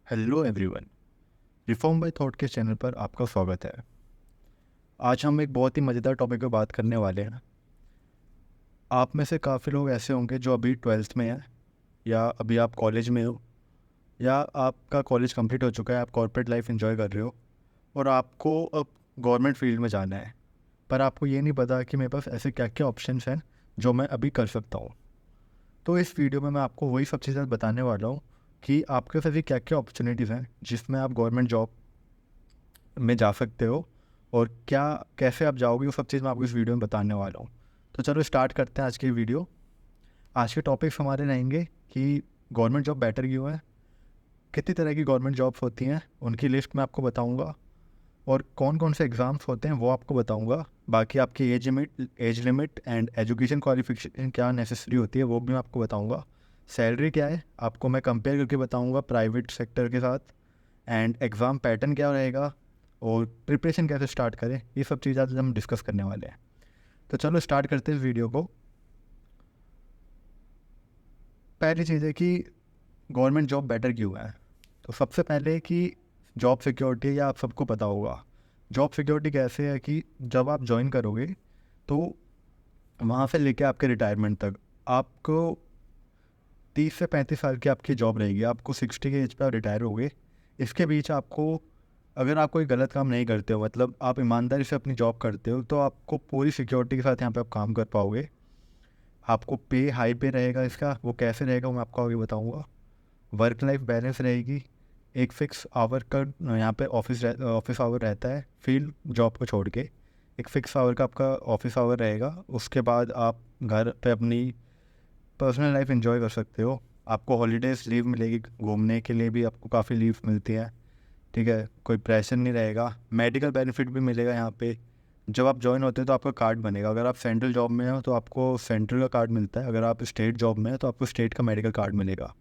Hello everyone, reform by thought के channel पर आपका स्वागत है। आज हम एक बहुत ही मज़ेदार टॉपिक पर बात करने वाले हैं। आप में से काफ़ी लोग ऐसे होंगे जो अभी 12th में हैं, या अभी आप कॉलेज में हो, या आपका कॉलेज कंप्लीट हो चुका है, आप कॉर्पोरेट लाइफ एंजॉय कर रहे हो और आपको अब गवर्नमेंट फील्ड में जाना है। पर आपको ये नहीं पता कि मेरे पास ऐसे क्या क्या ऑप्शंस हैं जो मैं अभी कर सकता हूँ। तो इस वीडियो में मैं आपको वही सब चीज़ें बताने वाला हूँ कि आपके पास ऐसी क्या क्या अपॉर्चुनिटीज़ हैं जिसमें आप गवर्नमेंट जॉब में जा सकते हो, और क्या कैसे आप जाओगे, वो सब चीज़ मैं आपको इस वीडियो में बताने वाला हूँ। तो चलो स्टार्ट करते हैं आज की वीडियो। आज के टॉपिक्स हमारे रहेंगे कि गवर्नमेंट जॉब बेटर क्यों है, कितनी तरह की गवर्नमेंट जॉब्स होती हैं उनकी लिस्ट मैं आपको बताऊँगा, और कौन कौन से एग्ज़ाम्स होते हैं वो आपको बताऊँगा। बाकी आपकी age limit and education qualification क्या नेसेसरी होती है वो भी मैं आपको बताऊँगा। सैलरी क्या है आपको मैं कंपेयर करके बताऊँगा प्राइवेट सेक्टर के साथ, एंड एग्ज़ाम पैटर्न क्या रहेगा, और प्रिपरेशन कैसे स्टार्ट करें, ये सब चीज़ आज हम डिस्कस करने वाले हैं। तो चलो स्टार्ट करते हैं इस वीडियो को। पहली चीज़ है कि गवर्नमेंट जॉब बेटर क्यों है। तो सबसे पहले कि जॉब सिक्योरिटी, या आप सबको पता होगा जॉब सिक्योरिटी कैसे है कि जब आप ज्वाइन करोगे तो वहाँ से लेके आपके रिटायरमेंट तक आपको 30 से 35 साल की आपकी जॉब रहेगी। आपको 60 के एज पे आप रिटायर होगे। इसके बीच आपको, अगर आप कोई गलत काम नहीं करते हो, मतलब आप ईमानदारी से अपनी जॉब करते हो, तो आपको पूरी सिक्योरिटी के साथ यहाँ पे आप काम कर पाओगे। आपको पे हाई पे रहेगा इसका, वो कैसे रहेगा वो मैं आपको आगे बताऊँगा। वर्क लाइफ बैलेंस रहेगी। एक फ़िक्स आवर का यहाँ पे ऑफिस आवर रहता है, फील्ड जॉब को छोड़ के एक फ़िक्स आवर का आपका ऑफिस आवर रहेगा। उसके बाद आप घर पे अपनी पर्सनल लाइफ एंजॉय कर सकते हो। आपको हॉलीडेज़ लीव मिलेगी, घूमने के लिए भी आपको काफ़ी लीव मिलती है। ठीक है, कोई प्रेशर नहीं रहेगा। मेडिकल बेनिफिट भी मिलेगा यहाँ पे। जब आप जॉइन होते हैं तो आपका कार्ड बनेगा। अगर आप सेंट्रल जॉब में हो तो आपको सेंट्रल का कार्ड मिलता है, अगर आप स्टेट जॉब में हो तो आपको स्टेट का मेडिकल कार्ड मिलेगा।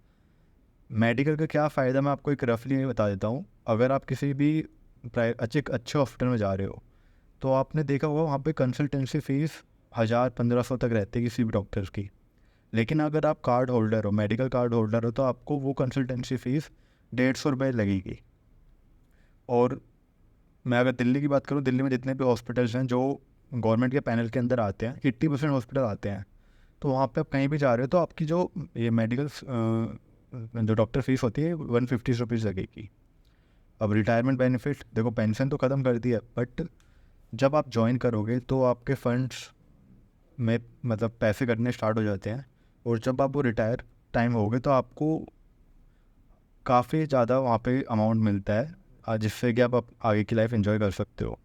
मेडिकल का क्या फ़ायदा मैं आपको एक रफली बता देता हूँ। अगर आप किसी भी अच्छे हॉस्पिटल में जा रहे हो तो आपने देखा होगा वहाँ पे कंसल्टेंसी फ़ीस 1000-1500 तक रहती है किसी भी डॉक्टर्स की। लेकिन अगर आप कार्ड होल्डर हो, मेडिकल कार्ड होल्डर हो, तो आपको वो कंसल्टेंसी फ़ीस 150 रुपये लगेगी। और मैं अगर दिल्ली की बात करूँ, दिल्ली में जितने भी हॉस्पिटल्स हैं जो गवर्नमेंट के पैनल के अंदर आते हैं, 80% हॉस्पिटल आते हैं। तो वहाँ पे आप कहीं भी जा रहे हो तो आपकी जो ये मेडिकल जो डॉक्टर फीस होती है 150 रुपीज़ लगेगी। अब रिटायरमेंट बेनिफिट देखो, पेंशन तो ख़त्म कर दी है, बट जब आप ज्वाइन करोगे तो आपके फंड्स में मतलब पैसे कटने स्टार्ट हो जाते हैं। और जब आप वो रिटायर टाइम होगे तो आपको काफ़ी ज़्यादा वहाँ पे अमाउंट मिलता है, जिससे कि आप आगे की लाइफ एंजॉय कर सकते हो।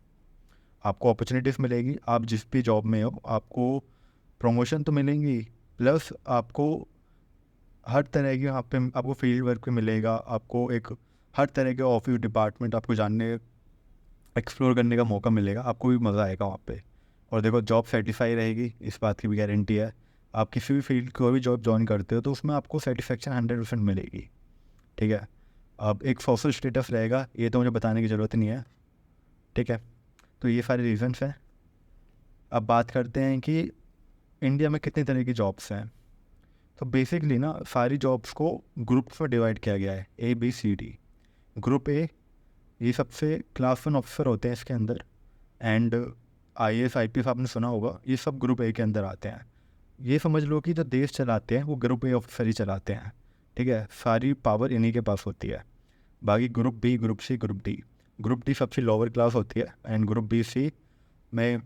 आपको अपॉर्चुनिटीज़ मिलेगी, आप जिस भी जॉब में हो आपको प्रमोशन तो मिलेंगी, प्लस आपको हर तरह की वहाँ पे आपको फील्ड वर्क भी मिलेगा। आपको एक हर तरह के ऑफिस डिपार्टमेंट आपको जानने, एक्सप्लोर करने का मौका मिलेगा। आपको भी मज़ा आएगा वहाँ पे। और देखो, जॉब सेटिस्फाई रहेगी, इस बात की भी गारंटी है। आप किसी भी फील्ड कोई भी जॉब ज्वाइन करते हो तो उसमें आपको सेटिस्फेक्शन 100% मिलेगी। ठीक है। अब एक सोशल स्टेटस रहेगा, ये तो मुझे बताने की ज़रूरत नहीं है। ठीक है, तो ये सारे रीजंस हैं। अब बात करते हैं कि इंडिया में कितनी तरह की जॉब्स हैं। तो बेसिकली ना, सारी जॉब्स को ग्रुप्स में डिवाइड किया गया है, ABCD। ग्रुप ए, ये सबसे क्लास 1 ऑफिसर होते हैं इसके अंदर, एंड IAS IPS आपने सुना होगा, ये सब ग्रुप ए के अंदर आते हैं। ये समझ लो कि जो देश चलाते हैं वो ग्रुप ए ऑफिसर ही चलाते हैं। ठीक है, सारी पावर इन्हीं के पास होती है। बाकी group B, group C, group D. Group D सबसे लोअर क्लास होती है, एंड ग्रुप बी सी में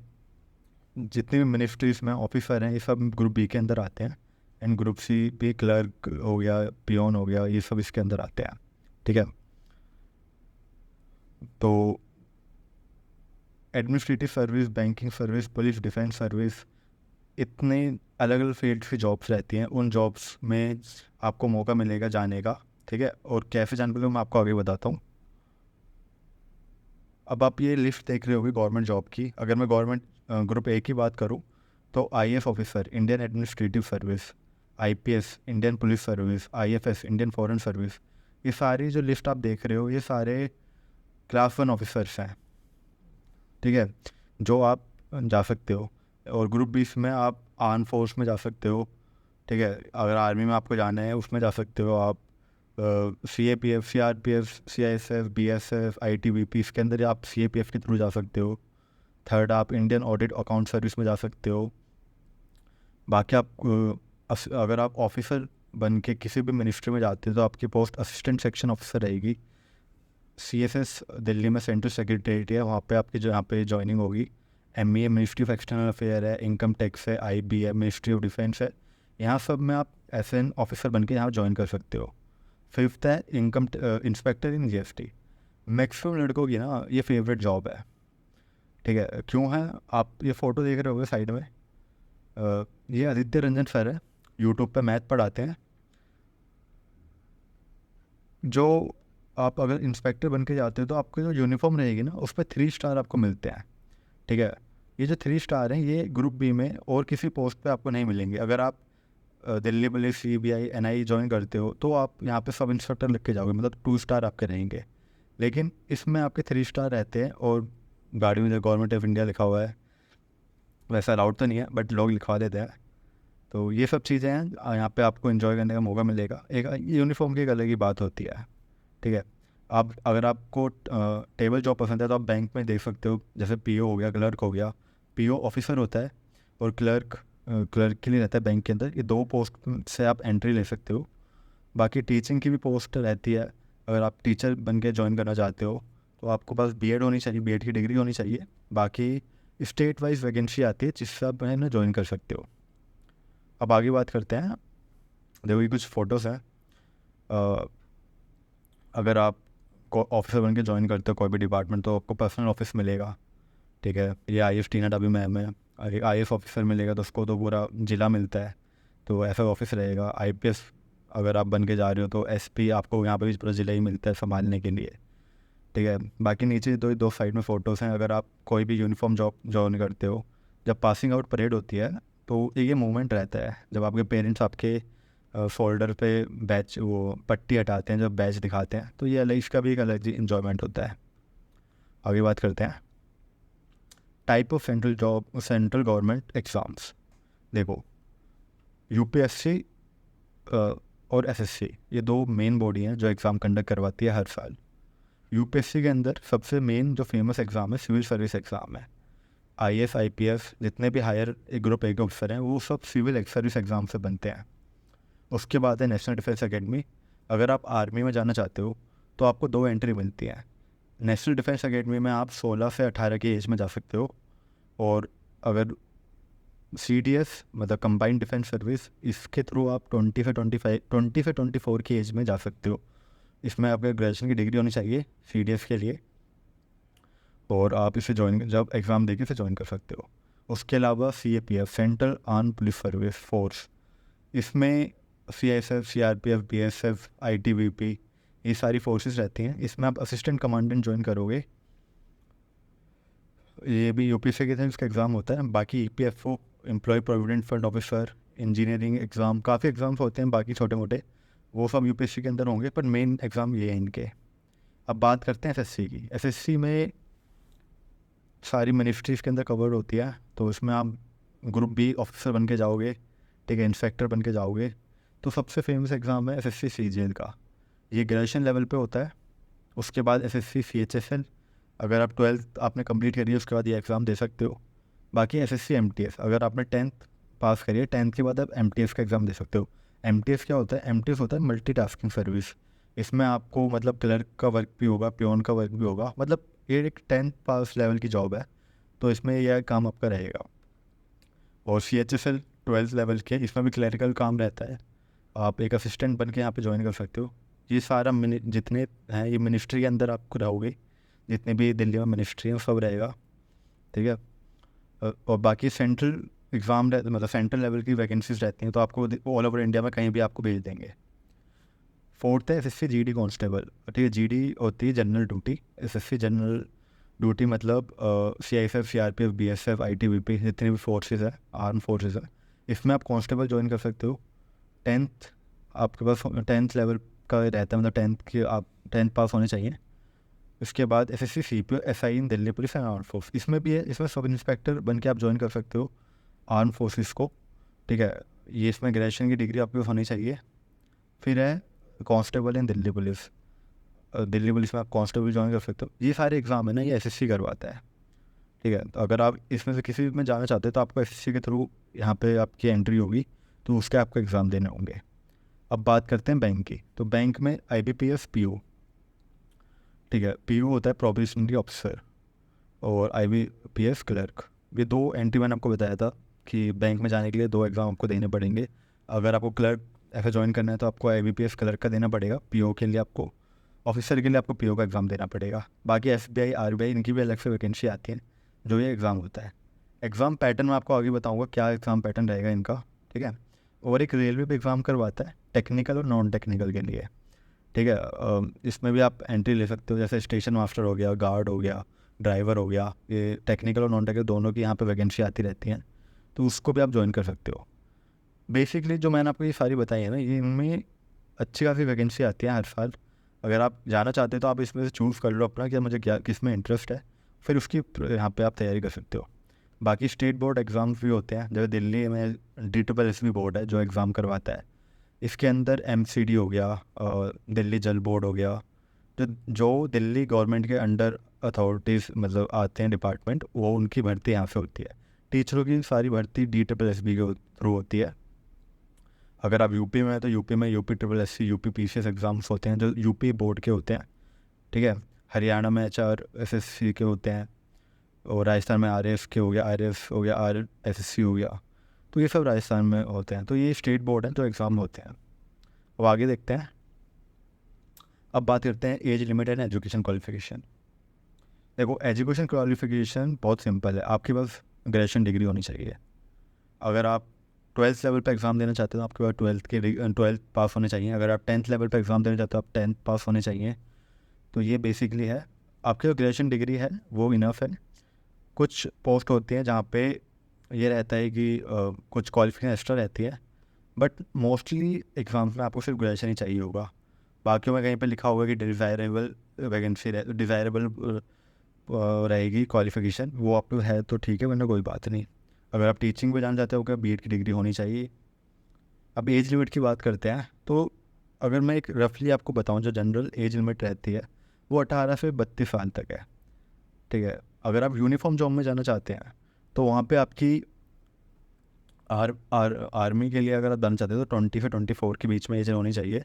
जितने भी मिनिस्ट्रीज में ऑफिसर हैं ये सब ग्रुप बी के अंदर आते हैं। एंड ग्रुप सी भी क्लर्क हो गया, पियोन हो गया, ये सब इसके अंदर आते हैं। ठीक है, तो administrative service, banking service, police, defence service, इतने अलग अलग फील्ड की जॉब्स रहती हैं। उन जॉब्स में आपको मौका मिलेगा जाने का। ठीक है, और कैसे जान पाओगे मैं आपको आगे बताता हूँ। अब आप ये लिस्ट देख रहे होगे गवर्नमेंट जॉब की। अगर मैं गवर्नमेंट ग्रुप ए की बात करूँ तो IAS officer, Indian administrative service, IPS, Indian police service, IFS, Indian foreign service, ये सारी जो लिस्ट आप देख रहे हो ये सारे क्लास 1 ऑफिसर्स हैं। ठीक है, जो आप जा सकते हो। और ग्रुप 20 में आप आर्म फोर्स में जा सकते हो। ठीक है, अगर आर्मी में आपको जाना है उसमें जा सकते हो आप। CAPF, CRPF, CISF, BSF, ITBP, इसके अंदर आप CAPF के थ्रू जा सकते हो। थर्ड, आप इंडियन ऑडिट अकाउंट सर्विस में जा सकते हो। बाकी आप अगर आप ऑफिसर बन के किसी भी मिनिस्ट्री में जाते हो तो आपकी पोस्ट असिस्टेंट सेक्शन ऑफिसर रहेगी। CSS दिल्ली में सेंट्रल सेक्रेटरीट है, वहाँ पे आपकी यहाँ पे ज्वाइनिंग होगी। MEA ministry of external affair है, इनकम टैक्स है, IB है, मिनिस्ट्री ऑफ डिफेंस है। यहाँ सब में आप SN ऑफिसर बन के यहाँ ज्वाइन कर सकते हो। फिफ्थ है इनकम इंस्पेक्टर इन GST। मैक्सिमम लड़कों की ना ये फेवरेट जॉब है, ठीक है। क्यों है? आप ये फ़ोटो देख रहे होगे साइड में, ये आदित्य रंजन सर है, यूट्यूब पे मैथ पढ़ाते हैं। जो आप अगर इंस्पेक्टर बन के जाते हो तो आपकी जो यूनिफॉर्म रहेगी ना उस पर 3 स्टार आपको मिलते हैं, ठीक है। ये जो 3 स्टार हैं ये ग्रुप बी में और किसी पोस्ट पे आपको नहीं मिलेंगे। अगर आप Delhi police, CBI, NI join करते हो तो आप यहाँ पे सब इंस्पेक्टर लिख के जाओगे, मतलब 2 स्टार आपके रहेंगे। लेकिन इसमें आपके 3 स्टार रहते हैं और गाड़ी में जो गवर्नमेंट ऑफ इंडिया लिखा हुआ है, वैसा अलाउड तो नहीं है बट लोग लिखवा देते हैं। तो ये सब चीज़ें हैं, यहाँ पे आपको एंजॉय करने का मौका मिलेगा। एक यूनिफॉर्म की एक अलग ही बात होती है, ठीक है। आप अगर आपको टेबल जॉब पसंद है तो आप बैंक में देख सकते हो, जैसे PO हो गया, क्लर्क हो गया। PO ऑफिसर होता है और क्लर्क के लिए रहता है बैंक के अंदर। ये 2 पोस्ट से आप एंट्री ले सकते हो। बाकी टीचिंग की भी पोस्ट रहती है। अगर आप टीचर बन के ज्वाइन करना चाहते हो तो आपको पास BEd होनी चाहिए, BEd की डिग्री होनी चाहिए। बाकी स्टेट वाइज वैकेंसी आती है जिससे आप है ना ज्वाइन कर सकते हो। अब आगे बात करते हैं, देखो ये कुछ फ़ोटोज़ हैं। अगर आप ऑफिसर बन के ज्वाइन करते हो कोई भी डिपार्टमेंट तो आपको पर्सनल ऑफिस मिलेगा, ठीक है। ये IAS टीना अभी मैम है। एक IAS ऑफिसर मिलेगा तो उसको तो पूरा ज़िला मिलता है, तो ऐसा ऑफिस रहेगा। IPS अगर आप बन के जा रहे हो तो SP आपको यहाँ पे भी पूरा ज़िला ही मिलता है संभालने के लिए, ठीक है। बाकी नीचे दो साइड में फ़ोटोज़ हैं। अगर आप कोई भी यूनिफॉर्म जॉब ज्वाइन करते हो, जब पासिंग आउट परेड होती है तो ये मोमेंट रहता है जब आपके पेरेंट्स आपके शोल्डर पे बैच वो पट्टी हटाते हैं, जब बैच दिखाते हैं, तो ये अलग, इसका भी एक अलग ही इन्जॉयमेंट होता है। आगे बात करते हैं type of central government exams. देखो UPSC और SSC ये 2 मेन बॉडी हैं जो एग्ज़ाम कंडक्ट करवाती है हर साल। UPSC के अंदर सबसे मेन जो फेमस एग्ज़ाम है सिविल सर्विस एग्ज़ाम है। IAS IPS जितने भी हायर ग्रुप ए के ऑफिसर हैं वो सब सिविल सर्विस एग्ज़ाम से बनते हैं। उसके बाद है नेशनल डिफेंस एकेडमी। अगर आप आर्मी में जाना चाहते हो तो आपको 2 एंट्री मिलती हैं। नेशनल डिफेंस एकेडमी में आप 16 से 18 की एज में जा सकते हो, और अगर CDS मतलब कंबाइंड डिफेंस सर्विस, इसके थ्रू आप 20 से 24 की एज में जा सकते हो। इसमें आपके ग्रेजुएशन की डिग्री होनी चाहिए CDS के लिए, और आप इसे ज्वाइन जब एग्ज़ाम देके इसे ज्वाइन कर सकते हो। उसके अलावा CAPF central arm police service force, इसमें CISF, CRPF, BSF, ITBP ये सारी फोर्सेस रहती हैं। इसमें आप असिस्टेंट कमांडेंट ज्वाइन करोगे। ये भी UPSC के थे, इसका एग्ज़ाम होता है। बाकी EPFO employ provident fund officer, engineering exam, काफ़ी एग्ज़ाम्स होते हैं बाकी छोटे मोटे, वो सब UPSC के अंदर होंगे, पर मेन एग्ज़ाम ये है इनके। अब बात करते हैं SSC की। SSC में सारी मिनिस्ट्रीज़ के अंदर कवर होती है, तो इसमें आप ग्रुप B ऑफिसर बन के जाओगे, ठीक है, इंस्पेक्टर बन के जाओगे। तो सबसे फेमस एग्ज़ाम है SSC CGL का, ये ग्रेजुएशन लेवल पे होता है। उसके बाद SSC CHSL, अगर आप 12th आपने कंप्लीट करी है उसके बाद ये एग्ज़ाम दे सकते हो। बाकी SSC MTS, अगर आपने 10th पास करी है, 10th के बाद आप MTS का एग्ज़ाम दे सकते हो। MTS क्या होता है? MTS होता है मल्टीटास्किंग सर्विस। इसमें आपको मतलब क्लर्क का वर्क भी होगा, पियोन का वर्क भी होगा, मतलब ये एक 10th पास लेवल की जॉब है, तो इसमें यह काम आपका रहेगा। और CHSL 12th लेवल के, इसमें भी क्लरिकल काम रहता है। आप एक असिस्टेंट बन के यहाँ पे ज्वाइन कर सकते हो। ये सारा जितने हैं ये मिनिस्ट्री के अंदर आपको रहोगे, जितने भी दिल्ली में मिनिस्ट्री हैं सब रहेगा, ठीक है। और बाकी सेंट्रल एग्ज़ाम मतलब सेंट्रल लेवल की वैकेंसीज रहती हैं, तो आपको ऑल ओवर इंडिया में कहीं भी आपको भेज देंगे। फोर्थ है SSC GD कांस्टेबल, ठीक है। GD होती है general duty. SSC general duty मतलब CISF, CRPF, BSF, ITBP जितनी भी फोर्सेज है, आर्म फोर्सेज है, इसमें आप कांस्टेबल ज्वाइन कर सकते हो। 10th आपके पास 10th लेवल का रहता है, मतलब 10th के आप 10th पास होने चाहिए। इसके बाद SSC CPO SI in Delhi police and arm force, इसमें भी है। इसमें सब इंस्पेक्टर बन के आप ज्वाइन कर सकते हो आर्म फोर्सेस को, ठीक है। ये इसमें ग्रेजुएशन की डिग्री आपके पास होनी चाहिए। फिर है कांस्टेबल इन दिल्ली पुलिस, दिल्ली पुलिस में आप कांस्टेबल ज्वाइन कर सकते हो। ये सारे एग्ज़ाम है ना, ये एसएससी करवाता है, ठीक है। तो अगर आप इसमें से किसी में जाना चाहते हो तो आपको एसएससी के थ्रू यहाँ पे आपकी एंट्री होगी, तो उसके आपको एग्ज़ाम देने होंगे। अब बात करते हैं बैंक की। तो बैंक में आईबीपीएस पीओ, ठीक है, पीओ होता है प्रोबेशनरी ऑफिसर, और आईबीपीएस क्लर्क। ये दो एंट्री मैंने आपको बताया था कि बैंक में जाने के लिए 2 एग्ज़ाम आपको देने पड़ेंगे। अगर आपको क्लर्क ऐसा ज्वाइन करना है तो आपको आईबीपीएस क्लर्क का देना पड़ेगा, पीओ के लिए आपको, ऑफिसर के लिए आपको पीओ का एग्ज़ाम देना पड़ेगा। बाकी एसबीआई, आरबीआई, इनकी भी अलग से वैकेंसी आती है जो ये एग्ज़ाम होता है। एग्ज़ाम पैटर्न मैं आपको आगे बताऊंगा क्या एग्ज़ाम पैटर्न रहेगा इनका, ठीक है। और एक रेलवे पे एग्ज़ाम करवाता है टेक्निकल और नॉन टेक्निकल के लिए, ठीक है। इसमें भी आप एंट्री ले सकते हो, जैसे स्टेशन मास्टर हो गया, गार्ड हो गया, ड्राइवर हो गया, ये टेक्निकल और नॉन टेक्निकल दोनों की यहाँ पे वैकेंसी आती रहती हैं, तो उसको भी आप ज्वाइन कर सकते हो। बेसिकली जो मैंने आपको ये सारी बताई है ना, ये इनमें अच्छी खासी वैकेंसी आती है हर साल। अगर आप जाना चाहते हो तो आप इसमें से चूज़ कर लो अपना कि मुझे क्या किस में इंटरेस्ट है, फिर उसकी यहाँ पे आप तैयारी कर सकते हो। बाकी स्टेट बोर्ड एग्ज़ाम्स भी होते हैं, जैसे दिल्ली में DSSB बोर्ड है जो एग्ज़ाम करवाता है। इसके अंदर MCD हो गया, दिल्ली जल बोर्ड हो गया, जो दिल्ली गवर्नमेंट के अंडर अथॉरिटीज़ मतलब आते हैं डिपार्टमेंट, वो उनकी भर्ती यहाँ से होती है। टीचरों की सारी भर्ती DSSB के थ्रू होती है। अगर आप यूपी में हैं तो यूपी में UPSSC, UPPCS एग्ज़ाम्स होते हैं जो यूपी बोर्ड के होते हैं, ठीक है। हरियाणा में HRSSC के होते हैं, और राजस्थान में RAS के हो गया, RAS हो गया, RSSC हो गया, तो ये सब राजस्थान में होते हैं। तो ये स्टेट बोर्ड हैं जो एग्ज़ाम होते हैं। अब आगे देखते हैं। अब बात करते हैं age limit and education qualification. देखो, एजुकेशन क्वालिफिकेशन बहुत सिंपल है, आपके पास ग्रेजुएशन डिग्री होनी चाहिए। अगर आप 12th लेवल पर एग्ज़ाम देना चाहते हो तो आपके पास 12th पास होने चाहिए। अगर आप 10th लेवल पर एग्ज़ाम देना चाहते हो आप 10th पास होने चाहिए। तो ये बेसिकली है, आपकी जो ग्रेजुएशन डिग्री है वो इनफ है। कुछ पोस्ट होती हैं जहाँ पे ये रहता है कि कुछ क्वालिफिकेशन एक्स्ट्रा रहती है, बट मोस्टली एग्ज़ाम्स में आपको सिर्फ ग्रेजुएशन ही चाहिए होगा। बाकियों में कहीं पे लिखा होगा कि डिज़ायरेबल वैकेंसी डिज़ायरेबल रहेगी क्वालिफिकेशन, वो आप तो है तो ठीक है, वरना कोई बात नहीं। अगर आप टीचिंग में जाना चाहते हो क्या बीएड की डिग्री होनी चाहिए। अब एज लिमिट की बात करते हैं, तो अगर मैं एक रफली आपको बताऊं, जो जनरल एज लिमिट रहती है वो 18 से 32 साल तक है, ठीक है। अगर आप यूनिफॉर्म जॉब में जाना चाहते हैं तो वहाँ पे आपकी आर्मी के लिए अगर आप जाना चाहते हो तो 20 से 24 के बीच में एज होनी चाहिए।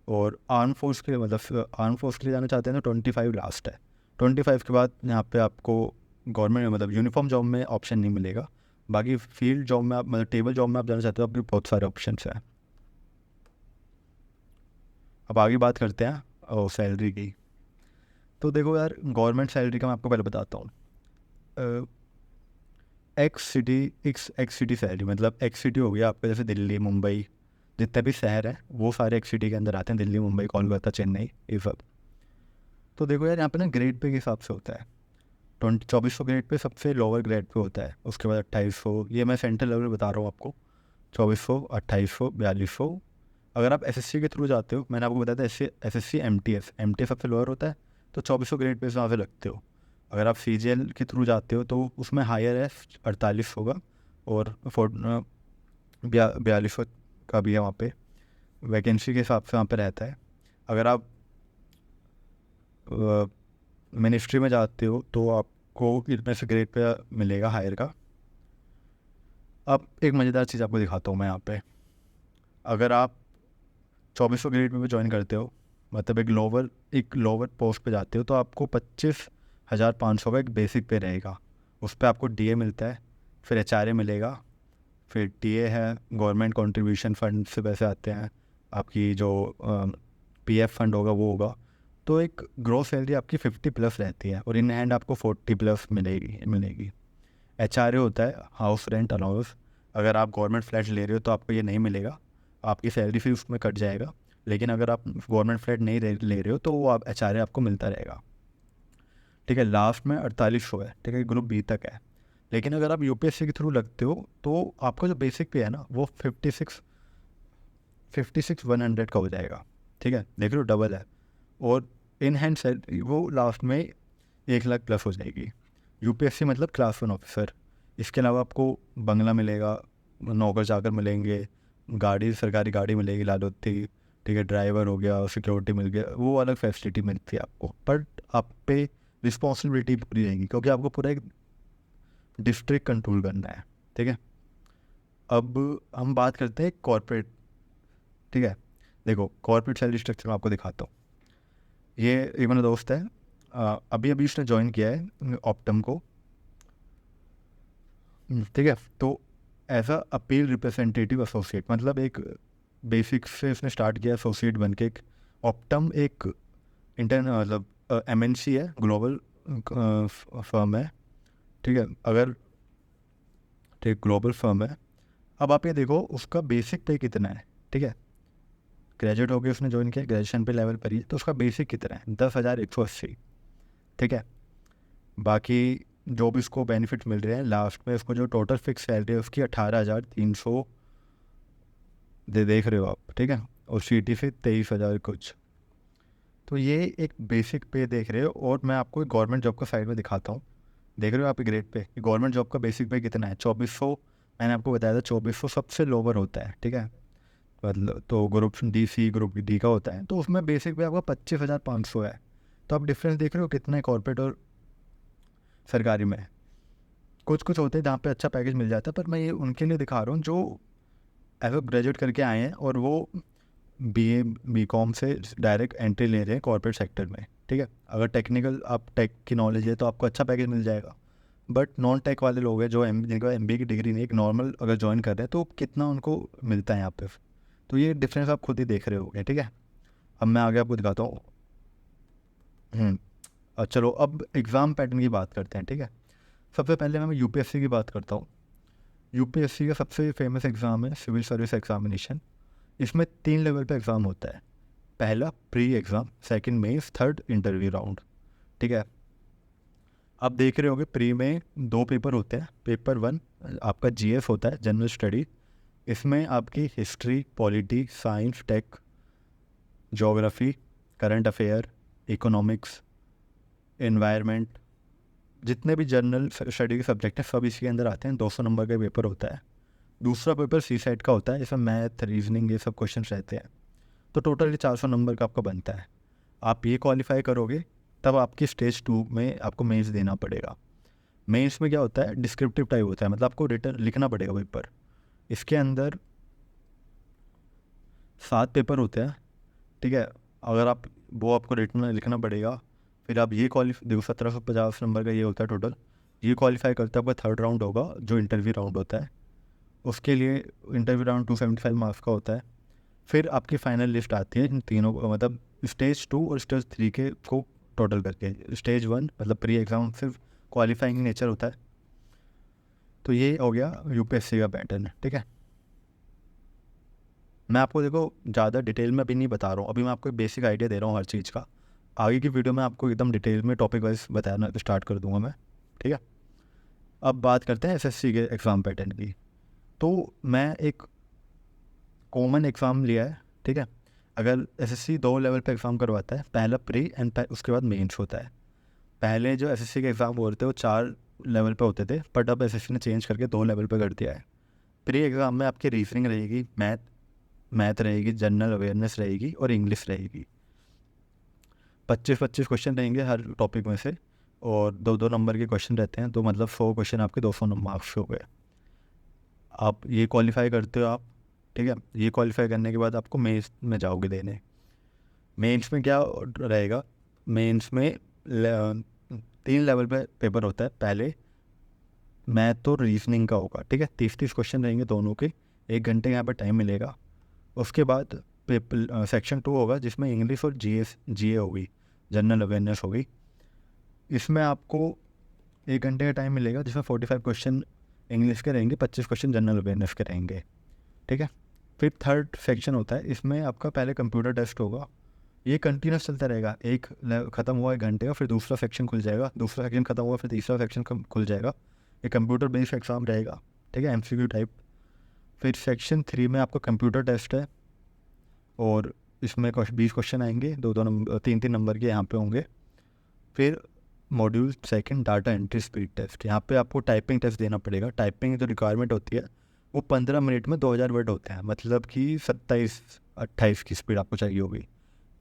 और आर्म फोर्स के लिए, मतलब आर्म फोर्स के लिए जाना चाहते हैं तो 25 लास्ट है। 25 के बाद यहाँ पे आपको गवर्नमेंट मतलब यूनिफॉर्म जॉब में ऑप्शन नहीं मिलेगा। बाकी फील्ड जॉब में आप मतलब टेबल जॉब में आप जाना चाहते हो, आपके बहुत सारे ऑप्शन हैं। अब आगे बात करते हैं और सैलरी की। तो देखो यार, गवर्नमेंट सैलरी का मैं आपको पहले बताता हूँ। एक्स सिटी सैलरी, मतलब एक्स सिटी हो गया आपका, जैसे दिल्ली, मुंबई, जितने भी शहर हैं वो सारे एक्स सिटी के अंदर आते हैं, दिल्ली, मुंबई, कोलकाता, चेन्नई, ये सब। तो देखो यार, यहाँ पे ना ग्रेड पे के हिसाब से होता है। 2400 ग्रेड पे सबसे लोअर ग्रेड पे होता है, उसके बाद 2800, ये मैं सेंट्रल लेवल बता रहा हूँ आपको, 2400, 2800, 4200। अगर आप एसएससी के थ्रू जाते हो, मैंने आपको बताया था एसएससी एमटीएस सबसे लोअर होता है, तो 2400 ग्रेड पे वहाँ से लगते हो। अगर आप सीजीएल के थ्रू जाते हो तो उसमें हायर है, 48 होगा, और 4200 का भी है वहाँ पे, वैकेंसी के हिसाब से वहाँ पे रहता है। अगर आप मिनिस्ट्री में जाते हो तो आपको इतने से ग्रेड पे मिलेगा हायर का। अब एक मज़ेदार चीज़ आपको दिखाता हूँ मैं यहाँ पे। अगर आप 2400 ग्रेड में भी ज्वाइन करते हो, मतलब एक लोअर पोस्ट पे जाते हो, तो आपको 25,500 का एक बेसिक पे रहेगा। उस पर आपको डीए मिलता है, फिर एचआरए मिलेगा, फिर टीए है, गवर्नमेंट कंट्रीब्यूशन फंड से पैसे आते हैं, आपकी जो पीएफ फंड होगा वो होगा। तो एक ग्रोस सैलरी आपकी 50+ रहती है, और इन हैंड आपको 40+ मिलेगी। एचआरए होता है हाउस रेंट अलाउंस। अगर आप गवर्नमेंट फ्लैट ले रहे हो तो आपको ये नहीं मिलेगा, आपकी सैलरी फिर उसमें कट जाएगा। लेकिन अगर आप गवर्नमेंट फ्लैट नहीं ले रहे हो तो वो आप एचआरए आपको मिलता रहेगा, ठीक है। लास्ट में 4800 है, ठीक है, ग्रुप बी तक है। लेकिन अगर आप यूपीएससी के थ्रू लगते हो तो आपका जो बेसिक पे है ना वो 56,100 का हो जाएगा, ठीक है, देख लो डबल है। और इन हैंड सैलरी वो लास्ट में 1,00,000+ हो जाएगी। यूपीएससी मतलब क्लास 1 ऑफिसर। इसके अलावा आपको बंगला मिलेगा, नौकर चाकर मिलेंगे, गाड़ी, सरकारी गाड़ी मिलेगी, लालूती, ठीक है, ड्राइवर हो गया, सिक्योरिटी मिल गया, वो अलग फैसिलिटी मिलती है आपको, बट आप पे रिस्पॉन्सिबिलिटी पूरी रहेगी क्योंकि आपको पूरा एक डिस्ट्रिक्ट कंट्रोल करना है। ठीक है, अब हम बात करते हैं कॉर्पोरेट। ठीक है, देखो कॉर्पोरेट सैलरी स्ट्रक्चर मैं आपको दिखाता हूँ। ये एक मेरा दोस्त है, अभी अभी उसने ज्वाइन किया है ऑप्टम को। ठीक है, तो as a appeal representative associate, मतलब एक बेसिक से उसने स्टार्ट किया एसोसिएट बन के। एक ऑप्टम एक मतलब एमएनसी है, ग्लोबल फर्म है। ठीक है, अगर ठीक ग्लोबल फर्म है। अब आप ये देखो उसका बेसिक पे कितना है। ठीक है, ग्रेजुएट होकर उसने ज्वाइन किया, ग्रेजुएशन पे लेवल पर ही, तो उसका बेसिक कितना है, 10,180। ठीक है, बाकी जो भी उसको बेनिफिट मिल रहे हैं, लास्ट में उसको जो टोटल फिक्स सैलरी है उसकी 18,300 देख रहे हो आप। ठीक है, और सीटी से 23,000 कुछ। तो ये एक बेसिक पे देख रहे हो, और मैं आपको एक गवर्नमेंट जॉब का साइड में दिखाता हूँ। देख रहे हो आप ग्रेड पे गवर्नमेंट जॉब का बेसिक पे कितना है, 2400। मैंने आपको बताया था 2400 सबसे लोअर होता है। ठीक है, मतलब तो group D C, group D का होता है, तो उसमें बेसिक पे आपका 25,500 है। तो आप डिफरेंस देख रहे हो कितना है कॉर्पोरेट और सरकारी में। कुछ कुछ होते हैं जहाँ पे अच्छा पैकेज मिल जाता है, पर मैं ये उनके लिए दिखा रहा हूँ जो एज ग्रेजुएट करके आए हैं और वो बीए बीकॉम से डायरेक्ट एंट्री ले रहे हैं कॉर्पोरेट सेक्टर में। ठीक है, अगर टेक्निकल आप टेक की नॉलेज है तो आपको अच्छा पैकेज मिल जाएगा, बट नॉन टेक वाले लोग हैं जो जिनका एमबीए की डिग्री नहीं, एक नॉर्मल अगर ज्वाइन कर रहे हैं तो कितना उनको मिलता है यहाँ पे। तो ये डिफरेंस आप खुद ही देख रहे होगे। ठीक है, अब मैं आगे आपको दिखाता हूँ। चलो अब एग्ज़ाम पैटर्न की बात करते हैं। ठीक है, सबसे पहले मैं यूपीएससी की बात करता हूँ। यूपीएससी का सबसे फेमस एग्ज़ाम है सिविल सर्विस एग्जामिनेशन। इसमें 3 लेवल पे एग्ज़ाम होता है। पहला pre exam, second mains, third interview round. ठीक है, आप देख रहे होगे प्री में 2 पेपर होते हैं। पेपर 1 आपका जीएस होता है, जनरल स्टडी। इसमें आपकी history, polity, science, tech, geography, current affair, economics, environment, जितने भी जनरल स्टडी के सब्जेक्ट हैं सब इसके अंदर आते हैं। 200 नंबर का पेपर होता है। दूसरा पेपर सी सेट का होता है, इसमें मैथ, रीजनिंग ये सब क्वेश्चन रहते हैं। तो टोटल ये 400 नंबर का आपका बनता है। आप ये क्वालिफाई करोगे तब आपकी स्टेज 2 में आपको मेंस देना पड़ेगा। मेंस में क्या होता है, डिस्क्रिप्टिव टाइप होता है, मतलब आपको रिटर्न लिखना पड़ेगा पेपर। इसके अंदर 7 पेपर होते हैं। ठीक है, अगर आप वो आपको रिटर्न में लिखना पड़ेगा। फिर आप ये देखो 1750 नंबर का ये होता है टोटल। ये क्वालिफाई करते आपका थर्ड राउंड होगा जो इंटरव्यू राउंड होता है। उसके लिए इंटरव्यू राउंड 275 मार्क्स का होता है। फिर आपकी फाइनल लिस्ट आती है इन तीनों को, मतलब स्टेज 2 और स्टेज 3 के को टोटल करके। स्टेज 1 मतलब प्री एग्ज़ाम सिर्फ क्वालिफाइंग नेचर होता है। तो ये हो गया यूपीएससी का पैटर्न। ठीक है, मैं आपको देखो ज़्यादा डिटेल में अभी नहीं बता रहा हूँ, अभी मैं आपको एक बेसिक आइडिया दे रहा हूँ हर चीज़ का। आगे की वीडियो में आपको एकदम डिटेल में टॉपिक वाइज बताना स्टार्ट कर दूंगा मैं। ठीक है, अब बात करते हैं एसएससी के एग्ज़ाम पैटर्न की। तो मैं एक कॉमन एग्ज़ाम लिया है। ठीक है, अगर एसएससी 2 लेवल पे एग्ज़ाम करवाता है, पहला प्री एंड उसके बाद मेंस होता है। पहले जो एसएससी के एग्ज़ाम होते थे वो 4 लेवल पे होते थे, बट अब एसएससी ने चेंज करके 2 लेवल पे कर दिया है। प्री एग्ज़ाम में आपकी रीजनिंग रहेगी, मैथ रहेगी, जनरल अवेयरनेस रहेगी और इंग्लिश रहेगी। 25-25 क्वेश्चन रहेंगे हर टॉपिक में से, और 2-2 नंबर के क्वेश्चन रहते हैं, तो मतलब 100 क्वेश्चन आपके 200 मार्क्स हो गए। आप ये क्वालिफाई करते हो आप। ठीक है, ये क्वालिफाई करने के बाद आपको मेंस में जाओगे देने। मेंस में क्या रहेगा, मेंस में 3 लेवल पे पेपर होता है। पहले मैथ और रीजनिंग का होगा। ठीक है, 30-30 क्वेश्चन रहेंगे दोनों के, 1 घंटे यहाँ पर टाइम मिलेगा। उसके बाद पेपर सेक्शन 2 होगा जिसमें इंग्लिश और जीए होगी, जनरल अवेयरनेस होगी। इसमें आपको 1 घंटे का टाइम मिलेगा जिसमें 45 क्वेश्चन इंग्लिश के रहेंगे, 25 क्वेश्चन जनरल अवेयरनेस के रहेंगे। ठीक है, फिर थर्ड सेक्शन होता है, इसमें आपका पहले कंप्यूटर टेस्ट होगा। ये कंटिन्यूस चलता रहेगा, एक ख़त्म हुआ 1 घंटे का, फिर दूसरा सेक्शन खुल जाएगा, दूसरा सेक्शन ख़त्म हुआ फिर तीसरा सेक्शन खुल जाएगा। ये कंप्यूटर बेस्ड एग्ज़ाम रहेगा। ठीक है, एमसीक्यू टाइप। फिर सेक्शन 3 में आपका कंप्यूटर टेस्ट है, और इसमें 20 क्वेश्चन आएंगे, 2-2 नंबर 3-3 नंबर के यहाँ पे होंगे। फिर module 2 data entry speed test, यहाँ पे आपको टाइपिंग टेस्ट देना पड़ेगा। टाइपिंग जो रिक्वायरमेंट होती है वो 15 मिनट में 2000 वर्ड होते हैं, मतलब कि 27 28 की स्पीड आपको चाहिए होगी।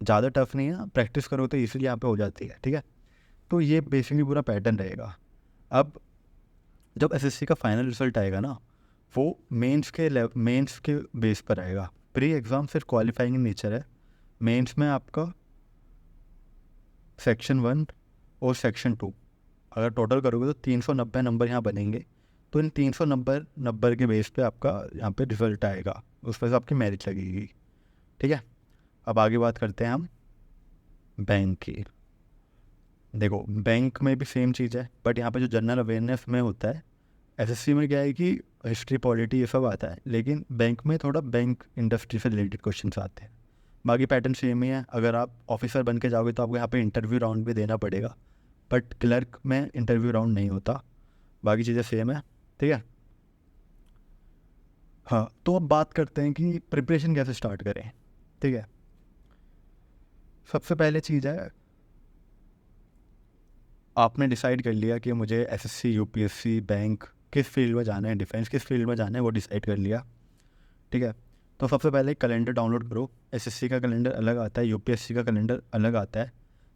ज़्यादा टफ नहीं है, प्रैक्टिस करो तो ईजिली यहाँ पे हो जाती है, ठीक है। तो ये बेसिकली पूरा पैटर्न रहेगा। अब जब एसएससी का फाइनल रिजल्ट आएगा ना, वो मेंस के बेस पर आएगा। प्री एग्ज़ाम सिर्फ क्वालिफाइंग इन नेचर है। मेंस में आपका सेक्शन 1 और सेक्शन 2 अगर टोटल करोगे तो 390 नंबर यहाँ बनेंगे। तो इन 390 नंबर के बेस पे आपका यहाँ पे रिजल्ट आएगा, उस पर से आपकी मेरिट लगेगी, ठीक है। अब आगे बात करते हैं हम बैंक की। देखो बैंक में भी सेम चीज़ है, बट यहाँ पे जो जनरल अवेयरनेस में होता है, एसएससी में क्या है कि हिस्ट्री पॉलिटी ये सब आता है, लेकिन बैंक में थोड़ा बैंक इंडस्ट्री से रिलेटेड क्वेश्चन आते हैं। बाकी पैटर्न सेम ही है। अगर आप ऑफिसर बन के जाओगे तो आपको यहाँ पे इंटरव्यू राउंड भी देना पड़ेगा, बट क्लर्क में इंटरव्यू राउंड नहीं होता। बाकी चीज़ें सेम है, ठीक है। हाँ, तो अब बात करते हैं कि प्रिपरेशन कैसे स्टार्ट करें, ठीक है। सबसे पहले चीज़ है, आपने डिसाइड कर लिया कि मुझे एसएससी, यूपीएससी, बैंक किस फील्ड में जाना है, डिफेंस किस फील्ड में जाना है, वो डिसाइड कर लिया, ठीक है। तो सबसे पहले कैलेंडर डाउनलोड करो। एसएससी का कैलेंडर अलग आता है, यूपीएससी का कैलेंडर अलग आता है।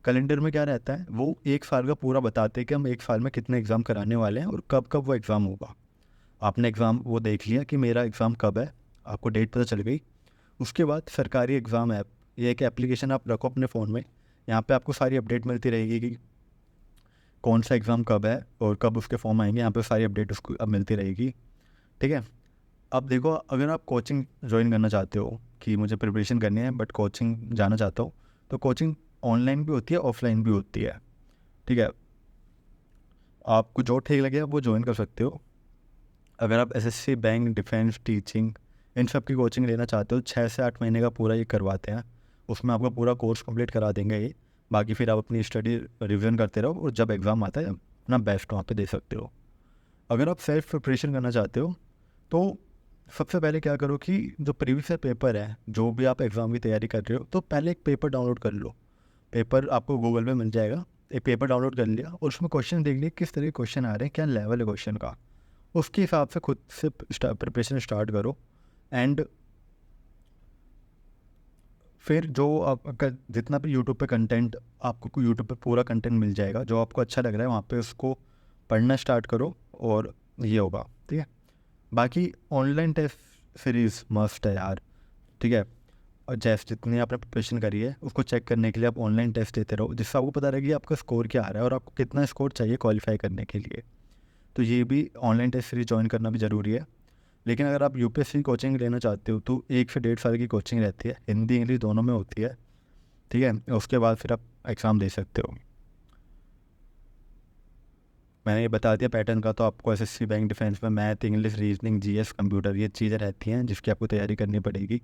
कैलेंडर में क्या रहता है, वो एक साल का पूरा बताते हैं कि हम एक साल में कितने एग्ज़ाम कराने वाले हैं और कब कब वो एग्ज़ाम होगा। आपने एग्ज़ाम वो देख लिया कि मेरा एग्ज़ाम कब है, आपको डेट पता चल गई। उसके बाद सरकारी एग्ज़ाम ऐप, ये एक एप्लीकेशन आप रखो अपने फ़ोन में, यहाँ पे आपको सारी अपडेट मिलती रहेगी कि कौन सा एग्ज़ाम कब है और कब उसके फॉर्म आएंगे। यहाँ पे सारी अपडेट उसको अब मिलती रहेगी, ठीक है। अब देखो, अगर आप कोचिंग ज्वाइन करना चाहते हो कि मुझे प्रिपरेशन करनी है बट कोचिंग जाना चाहता हो, तो कोचिंग ऑनलाइन भी होती है, ऑफलाइन भी होती है, ठीक है। आपको जो ठीक लगे आप वो ज्वाइन कर सकते हो। अगर आप SSC, bank, defence, teaching in सब की कोचिंग लेना चाहते हो, 6 से 8 महीने का पूरा ये करवाते हैं। उसमें आपका पूरा कोर्स कंप्लीट करा देंगे ये। बाकी फिर आप अपनी स्टडी रिवीजन करते रहो और जब एग्ज़ाम आता है अपना बेस्ट वहाँ पे दे सकते हो। अगर आप सेल्फ प्रिपरेशन करना चाहते हो तो सबसे पहले क्या करो कि जो प्रीवियस पेपर है, जो भी आप एग्ज़ाम की तैयारी कर रहे हो, तो पहले एक पेपर डाउनलोड कर लो। पेपर आपको गूगल पे मिल जाएगा। एक पेपर डाउनलोड कर लिया और उसमें क्वेश्चन देख लिए किस तरह के क्वेश्चन आ रहे हैं, क्या लेवल है क्वेश्चन का, उसके हिसाब से खुद से प्रिपरेशन स्टार्ट करो। एंड फिर जो आपका जितना भी यूट्यूब पे कंटेंट, आपको यूट्यूब पे पूरा कंटेंट मिल जाएगा, जो आपको अच्छा लग रहा है वहाँ पे उसको पढ़ना स्टार्ट करो और ये होगा, ठीक है। बाकी ऑनलाइन टेस्ट सीरीज़ मस्ट है यार, ठीक है। और जैसे जितनी आपने प्रिपरेशन करी है उसको चेक करने के लिए आप ऑनलाइन टेस्ट देते रहो, जिससे आपको पता रहेगी आपका स्कोर क्या आ रहा है और आपको कितना स्कोर चाहिए क्वालिफाई करने के लिए। तो ये भी ऑनलाइन टेस्ट सीरीज ज्वाइन करना भी ज़रूरी है। लेकिन अगर आप यूपीएससी कोचिंग लेना चाहते हो तो 1 से 1.5 साल की कोचिंग रहती है, हिंदी इंग्लिश दोनों में होती है, ठीक है। उसके बाद फिर आप एग्ज़ाम दे सकते हो। मैंने ये बता दिया पैटर्न का। तो आपको एसएससी, बैंक, डिफेंस में math, English, reasoning, GS, computer ये चीज़ें रहती हैं जिसकी आपको तैयारी करनी पड़ेगी।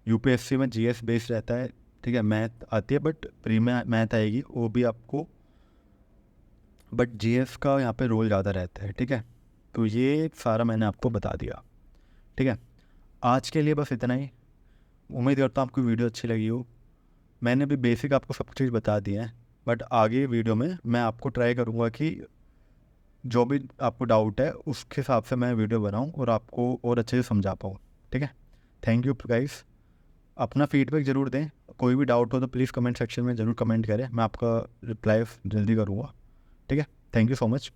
यूपीएससी में जीएस बेस्ड रहता है, ठीक है। मैथ आती है बट प्री में मैथ आएगी, वो भी आपको, बट जीएस का यहाँ पे रोल ज़्यादा रहता है, ठीक है। तो ये सारा मैंने आपको बता दिया, ठीक है। आज के लिए बस इतना ही। उम्मीद करता हूँ आपको वीडियो अच्छी लगी हो। मैंने भी बेसिक आपको सब चीज़ बता दी है, बट आगे वीडियो में मैं आपको ट्राई करूँगा कि जो भी आपको डाउट है उसके हिसाब से मैं वीडियो बनाऊँ और आपको और अच्छे से समझा पाऊँ, ठीक है। Thank you guys. अपना फीडबैक ज़रूर दें, कोई भी डाउट हो तो प्लीज़ कमेंट सेक्शन में ज़रूर कमेंट करें, मैं आपका रिप्लाई जल्दी करूँगा, ठीक है। Thank you so much.